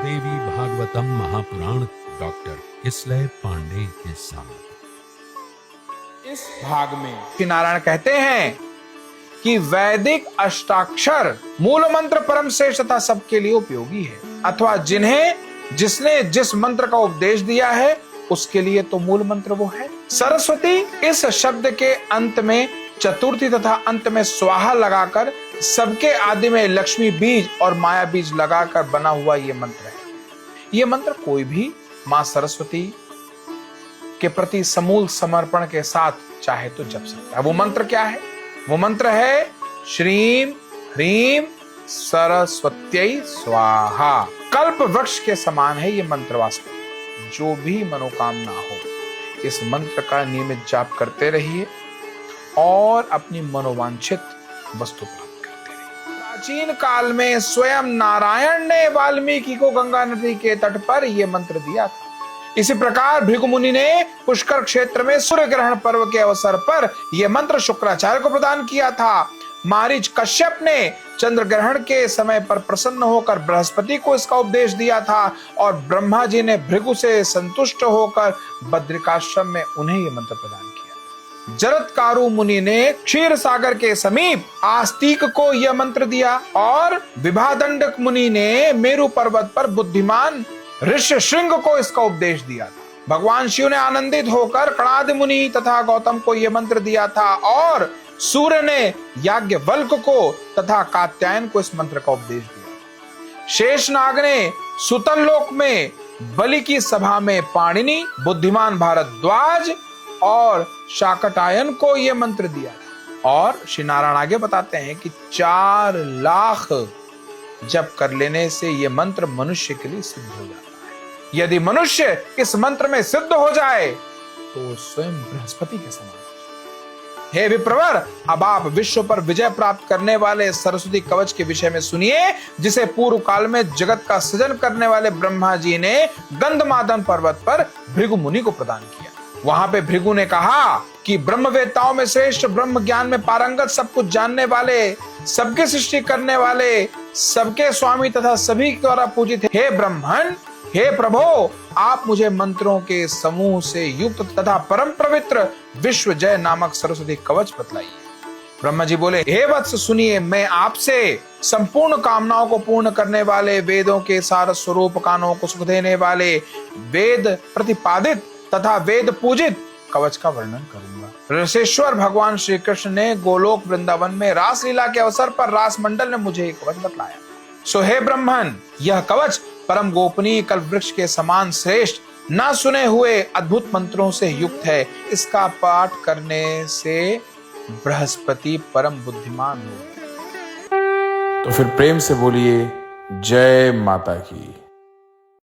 देवी Bhagavatam Mahapuran doctor Kislay Pandey के साथ। इस भाग में श्री नारायण कहते हैं कि वैदिक अष्टाक्षर मूल मंत्र परम श्रेष्ठ तथा सबके लिए उपयोगी है, अथवा जिसने जिस मंत्र का उपदेश दिया है उसके लिए तो मूल मंत्र वो है। सरस्वती इस शब्द के अंत में चतुर्थी तथा अंत में स्वाहा लगाकर सबके आदि में लक्ष्मी बीज और माया बीज लगाकर बना हुआ ये मंत्र है। ये मंत्र कोई भी मां सरस्वती के प्रति समूल समर्पण के साथ चाहे तो जप सकता है। वो मंत्र क्या है? वो मंत्र है श्रीम ह्रीम सरस्वत्यै स्वाहा। कल्प वृक्ष के समान है ये मंत्र। वास्तव जो भी मनोकामना हो इस मंत्र का नियमित जाप करते रहिए और अपनी मनोवांछित वस्तु प्राप्त करते रहिए। प्राचीन काल में स्वयं नारायण ने वाल्मीकि को गंगा नदी के तट पर यह मंत्र दिया था। इसी प्रकार भृगु मुनि ने पुष्कर क्षेत्र में सूर्य ग्रहण पर्व के अवसर पर यह मंत्र शुक्राचार्य को प्रदान किया था। मारीच कश्यप ने चंद्र ग्रहण के समय पर प्रसन्न होकर बृहस्पति को इसका उपदेश दिया था और ब्रह्मा जी ने भृगु से संतुष्ट होकर बद्रिकाश्रम में उन्हें यह मंत्र प्रदान किया। जरत्कारु मुनि ने क्षीर सागर के समीप आस्तिक को यह मंत्र दिया और विभादंडक मुनि ने मेरु पर्वत पर बुद्धिमान ऋष्यशृंग को इसका उपदेश दिया था। भगवान शिव ने आनंदित होकर कणाद मुनि तथा गौतम को यह मंत्र दिया था और सूर्य ने याज्ञवल्क को तथा कात्यायन को इस मंत्र का उपदेश दिया। शेषनाग ने सुतल लोक में बलि की सभा में पाणिनि, बुद्धिमान भारद्वाज और शाकटायन को यह मंत्र दिया। और श्री नारायण आगे बताते हैं कि 4 लाख जप कर लेने से यह मंत्र मनुष्य के लिए सिद्ध हो जाता है। यदि मनुष्य इस मंत्र में सिद्ध हो जाए तो स्वयं बृहस्पति के समान। हे विप्रवर, अब आप विश्व पर विजय प्राप्त करने वाले सरस्वती कवच के विषय में सुनिए, जिसे पूर्व काल में जगत का सृजन करने वाले ब्रह्मा जी ने गंधमादन पर्वत पर भृगु मुनि को प्रदान किया। वहां पे भृगु ने कहा कि ब्रह्मवेत्ताओं में श्रेष्ठ, ब्रह्म ज्ञान में पारंगत, सब कुछ जानने वाले, सबके सृष्टि करने वाले, सबके स्वामी तथा सभी द्वारा पूजित हे ब्रह्मन, हे प्रभो, आप मुझे मंत्रों के समूह से युक्त तथा परम पवित्र विश्व जय नामक सरस्वती कवच बतलाइए। ब्रह्मा जी बोले, हे वत्स सुनिए, मैं आपसे संपूर्ण कामनाओं को पूर्ण करने वाले, वेदों के सार स्वरूप, कानों को सुख देने वाले, वेद प्रतिपादित तथा वेद पूजित कवच का वर्णन करूंगा। ऋषेश्वर भगवान श्री कृष्ण ने गोलोक वृंदावन में रास लीला के अवसर पर रास मंडल ने मुझे एक कवच बतलाया। सो हे ब्रह्मन, यह कवच परम गोपनीय कल्प वृक्ष के समान श्रेष्ठ, न सुने हुए अद्भुत मंत्रों से युक्त है। इसका पाठ करने से बृहस्पति परम बुद्धिमान हो। तो फिर प्रेम से बोलिए जय माता की।